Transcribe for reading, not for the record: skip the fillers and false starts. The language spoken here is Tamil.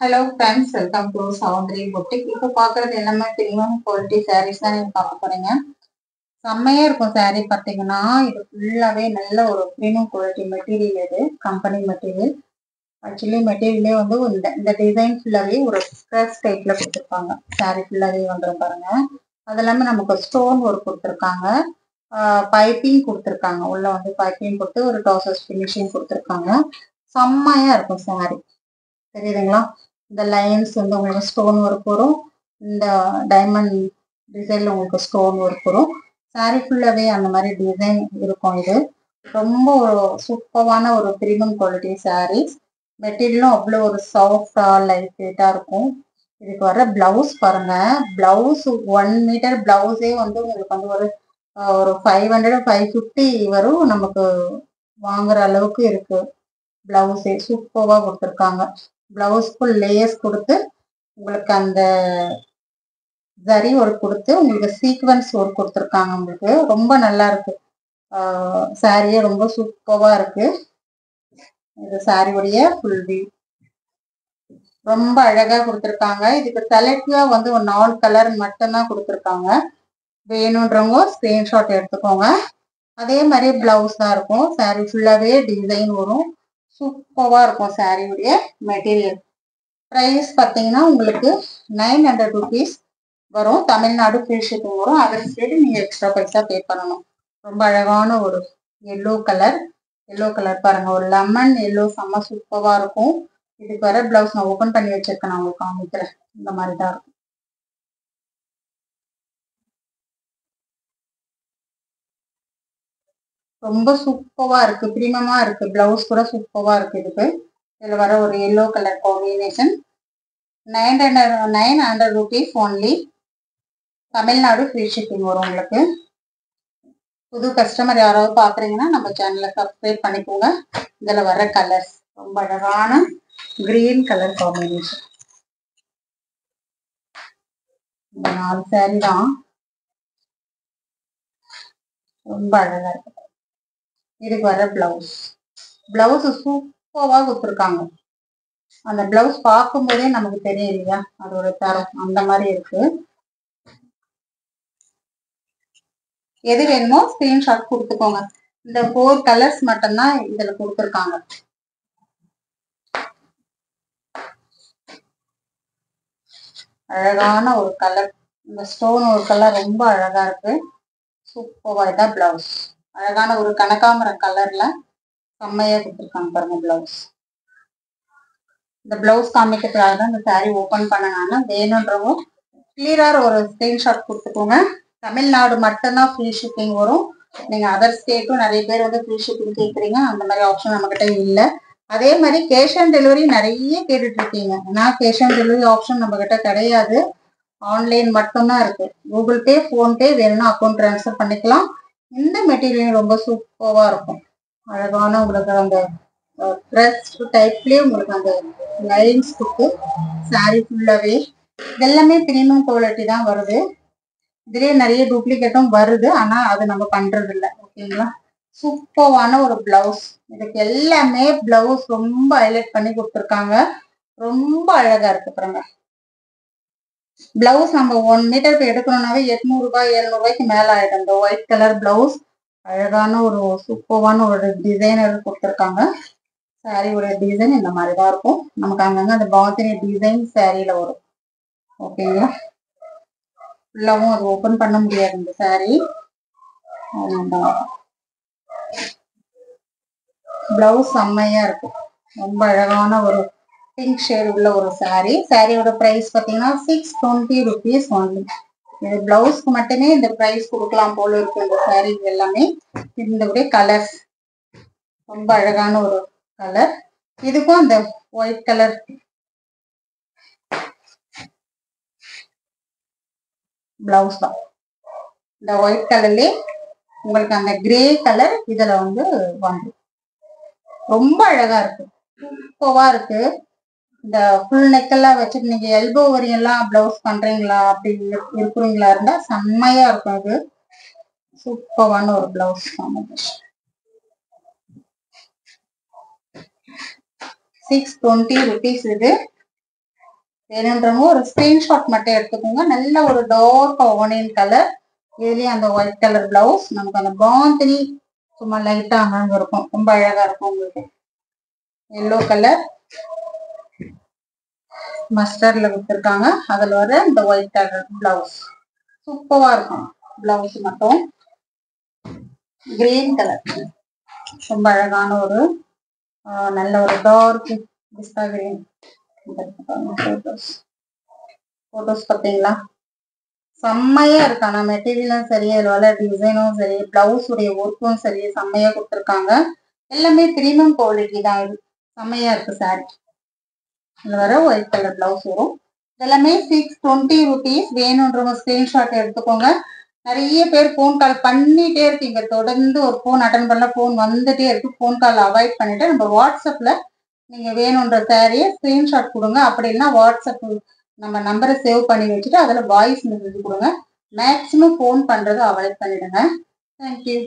Hello friends, welcome to Soundari boutique. இப்போ பார்க்குறது எல்லாமே ப்ரீமியம் குவாலிட்டி சாரீஸ் தான் நீங்கள் பார்க்க போகிறீங்க. செம்மையாக இருக்கும் சாரீ பார்த்தீங்கன்னா. இது ஃபுல்லாகவே நல்ல ஒரு ப்ரீமியம் குவாலிட்டி மெட்டீரியல். இது கம்பெனி மெட்டீரியல். ஆக்சுவலி மெட்டீரியலே வந்து இந்த டிசைன் ஃபுல்லாகவே ஒரு ஸ்க்ரஸ் டைப்பில் கொடுத்துருப்பாங்க. சாரீ ஃபுல்லாகவே வந்துடும் பாருங்க. அது இல்லாமல் நமக்கு ஸ்டோன் ஒர்க் கொடுத்துருக்காங்க, பைப்பிங் கொடுத்துருக்காங்க. உள்ளே வந்து பைப்பிங் கொடுத்து ஒரு டாசஸ் ஃபினிஷிங் கொடுத்துருக்காங்க. செம்மையாக இருக்கும் சாரீ, தெரியுதுங்களா? இந்த லைன்ஸ் வந்து உங்களுக்கு ஸ்டோன் ஒர்க் வரும். இந்த டைமண்ட் டிசைன்ல உங்களுக்கு ஸ்டோன் ஒர்க் வரும். சாரீ ஃபுல்லாகவே அந்த மாதிரி டிசைன் இருக்கும். இது ரொம்ப ஒரு சூப்பரான ஒரு ப்ரீமியம் குவாலிட்டி சாரீஸ். மெட்டீரியலும் அவ்வளோ ஒரு சாஃப்டா லைட் வெயிட்டா இருக்கும். இதுக்கு வர பிளவுஸ் பாருங்க. பிளவுஸ் 1 மீட்டர் பிளவுஸே வந்து உங்களுக்கு வந்து ஒரு 500 550 வரும். நமக்கு வாங்குற அளவுக்கு இருக்கு. பிளவுஸே சூப்பராக கொடுத்துருக்காங்க. பிளவுஸ்க்கு லேஸ் கொடுத்து உங்களுக்கு அந்த ஜரி ஒர்க் கொடுத்து உங்களுக்கு சீக்வன்ஸ் ஒர்க் கொடுத்துருக்காங்க. உங்களுக்கு ரொம்ப நல்லா இருக்கு. சாரியே ரொம்ப சூப்பரா இருக்கு. இது சாரியுடைய ஃபுல் வியூ ரொம்ப அழகா கொடுத்துருக்காங்க. இதுக்கு செலக்டிவா வந்து ஒரு 4 கலர் மட்டும்தான் கொடுத்துருக்காங்க. வேணுன்றவங்க ஸ்கிரீன்ஷாட் எடுத்துக்கோங்க. அதே மாதிரி பிளவுஸ் தான் இருக்கும். சாரி ஃபுல்லாவே டிசைன் வரும். சூப்பரா இருக்கும் சாரியுடைய மெட்டீரியல். ப்ரைஸ் பார்த்தீங்கன்னா உங்களுக்கு 900 rupees வரும். தமிழ்நாடு ஃப்ரீ ஷிப்பிங் வரும். அதற்கு சேர்த்து நீங்கள் எக்ஸ்ட்ரா பைசா பே பண்ணணும். ரொம்ப அழகான ஒரு எல்லோ கலர் பாருங்க. ஒரு லெமன் எல்லோ செம்ம சூப்பராக இருக்கும். இதுக்கு வர பிளவுஸ் நான் ஓப்பன் பண்ணி வச்சிருக்கேன், நான் உங்களுக்கு காமிக்கிறேன். இந்த மாதிரி தான் இருக்கும். ரொம்ப சூப்பரா இருக்கு, பிரீமியமா இருக்கு. பிளவுஸ் கூட சூப்பரா இருக்கு. இதுல வர ஒரு yellow colour combination. 900 rupees only. Tamil Nadu free shipping வரும் உங்களுக்கு. புது கஸ்டமர் யாராவது பாக்குறீங்கன்னா நம்ம சேனலை சப்ஸ்கிரைப் பண்ணிக்கோங்க. இதுல வர கலர்ஸ் ரொம்ப அழகான கிரீன் கலர் காம்பினேஷன். இந்த 4 சாரி தான் ரொம்ப அழகா இருக்கு. இதுக்கு வர பிளவுஸ் சூப்பரா கொடுத்துருக்காங்க. அந்த பிளவுஸ் பார்க்கும் போதே நமக்கு தெரியும் இல்லையா, அதோட தரம் அந்த மாதிரி இருக்கு. எது வேணுமோ ஸ்கிரீன்ஷாட் கொடுத்துக்கோங்க. இந்த 4 கலர்ஸ் மட்டும்தான் இதுல கொடுத்துருக்காங்க. அழகான ஒரு கலர். இந்த ஸ்டோன் ஒரு கலர் ரொம்ப அழகா இருக்கு. சூப்பரா தான் பிளவுஸ். அழகான ஒரு கனகாமரம் கலர்ல செம்மையா கொடுத்துருக்காங்க பாருங்க பிளவுஸ். இந்த பிளவுஸ் காமிக்கிறதுக்காக தான் இந்த சாரி ஓபன் பண்ணனால. வேணுன்றவங்க கிளியரா ஒரு ஸ்கிரீன்ஷாட் கொடுத்துக்கோங்க. தமிழ்நாடு மட்டும்தான் ஃப்ரீ ஷிப்பிங் வரும். நீங்க அதர் ஸ்டேட்டும் நிறைய பேர் வந்து ஃப்ரீ ஷிப்பிங் கேட்குறீங்க. அந்த மாதிரி ஆப்ஷன் நம்ம கிட்ட இல்லை. அதே மாதிரி கேஷ் ஆன் டெலிவரி நிறைய கேட்டுட்டு இருக்கீங்க. ஏன்னா கேஷ் ஆன் டெலிவரி ஆப்ஷன் நம்ம கிட்ட கிடையாது. ஆன்லைன் மட்டும்தான் இருக்கு. கூகுள் பே, போன்பே வேணும்னா அக்கௌண்ட் ட்ரான்ஸ்ஃபர் பண்ணிக்கலாம். இந்த மெட்டீரியல் ரொம்ப சூப்பரா இருக்கும். அழகான உங்களுக்கு அந்த ட்ரெஸ் டைப்லயே உங்களுக்கு அந்த லைன்ஸ் கொடுத்து சாரி ஃபுல்லாவே இதெல்லாமே பிரீமியம் குவாலிட்டி தான் வருது. இதுலயே நிறைய டூப்ளிகேட்டும் வருது, ஆனா அது நம்ம பண்றது இல்லை. ஓகேங்களா? சூப்பரான ஒரு பிளவுஸ். இதுக்கு எல்லாமே பிளவுஸ் ரொம்ப ஹைலைட் பண்ணி கொடுத்துருக்காங்க. ரொம்ப அழகா இருக்கு பாருங்க. பிளவுஸ் நம்ம 1 மீட்டருக்கு எடுக்கணும்னாவே 800 ரூபாய் 700 ரூபாய்க்கு மேல ஆயிடும். இந்த ஒயிட் கலர் பிளவுஸ் அழகான ஒரு சூப்பரான ஒரு டிசைனர் கொடுத்துருக்காங்க. சாரியோட டிசைன் இந்த மாதிரிதான் இருக்கும். நமக்கு அங்கங்க அந்த பாத்தினி டிசைன் சாரியில வரும். ஓகேங்களா? ஃபுல்லாவும் அது ஓபன் பண்ண முடியாது இந்த சாரி. பிளவுஸ் செம்மையா இருக்கு. ரொம்ப அழகான ஒரு பிங்க் ஷேட் உள்ள ஒரு சாரி. சாரியோட பிரைஸ் பார்த்தீங்கன்னா 620 rupees ஒன்லி. இது பிளவுஸ்க்கு மட்டுமே இந்த பிரைஸ் கொடுக்கலாம் போல இருக்கு. இந்த சாரி எல்லாமே இந்த கலர்ஸ் ரொம்ப அழகான ஒரு கலர். இதுக்கும் அந்த ஒயிட் கலர் பிளவுஸ் தான். இந்த ஒயிட் கலர்லயே உங்களுக்கு அந்த கிரே கலர் இதுல வந்து வந்து ரொம்ப அழகா இருக்கு. சூப்பரா இருக்கு. இந்த ஃபுல் நெக் எல்லாம் வச்சுட்டு நீங்க எல்போ வரையெல்லாம் பிளவுஸ் பண்றீங்களா அப்படி இருக்கிறீங்களா இருந்தா செம்மையா இருக்கும். இது சூப்பரான ஒரு பிளவுஸ் காம்பினேஷன். 620 rupees இது. வேணுன்றவங்க ஒரு ஸ்கிரீன்ஷாட் மட்டும் எடுத்துக்கோங்க. நல்ல ஒரு டார்க் ஆனியன் கலர், இதுலயும் அந்த ஒயிட் கலர் பிளவுஸ். நமக்கு அந்த பாந்தினி சும்மா லைட்டா அங்க இருக்கும், ரொம்ப அழகா இருக்கும். உங்களுக்கு எல்லோ கலர் மஸ்டர்ட்ல கொடுத்துருக்காங்க. அதுல வர இந்த ஒயிட் கலர் பிளவுஸ் சூப்பரா இருக்கும். பிளவுஸ் மட்டும் கிரீன் கலர், ரொம்ப அழகான ஒரு நல்ல ஒரு டார்க் பிஸ்தா கிரீன். போட்டோஸ் பார்த்தீங்களா, செம்மையா இருக்கு. ஆனா மெட்டீரியலும் சரி, அதில் வர டிசைனும் சரி, பிளவுஸ் உடைய ஒர்க்கும் சரி, செம்மையா கொடுத்துருக்காங்க. எல்லாமே பிரீமியம் குவாலிட்டி தான். இது செம்மையா இருக்கு சாரி. இதுல வர ஒயிட் கலர் பிளவுஸ் வரும். இதெல்லாமே 620 rupees. வேணுன்றவங்க ஸ்கிரீன்ஷாட் எடுத்துக்கோங்க. நிறைய பேர் ஃபோன் கால் பண்ணிட்டே இருக்கீங்க, தொடர்ந்து ஒரு ஃபோன் அட்டன் பண்ணல, ஃபோன் வந்துட்டே இருக்கு. ஃபோன் கால் அவாய்ட் பண்ணிட்டு நம்ம வாட்ஸ்அப்ல நீங்க வேணுன்ற சாரியை ஸ்கிரீன்ஷாட் கொடுங்க. அப்படி இல்லைன்னா வாட்ஸ்அப் நம்ம நம்பரை சேவ் பண்ணி வச்சுட்டு அதில் வாய்ஸ் மெசேஜ் கொடுங்க. மேக்ஸிமம் ஃபோன் பண்றதை அவாய்ட் பண்ணிடுங்க. தேங்க்யூ.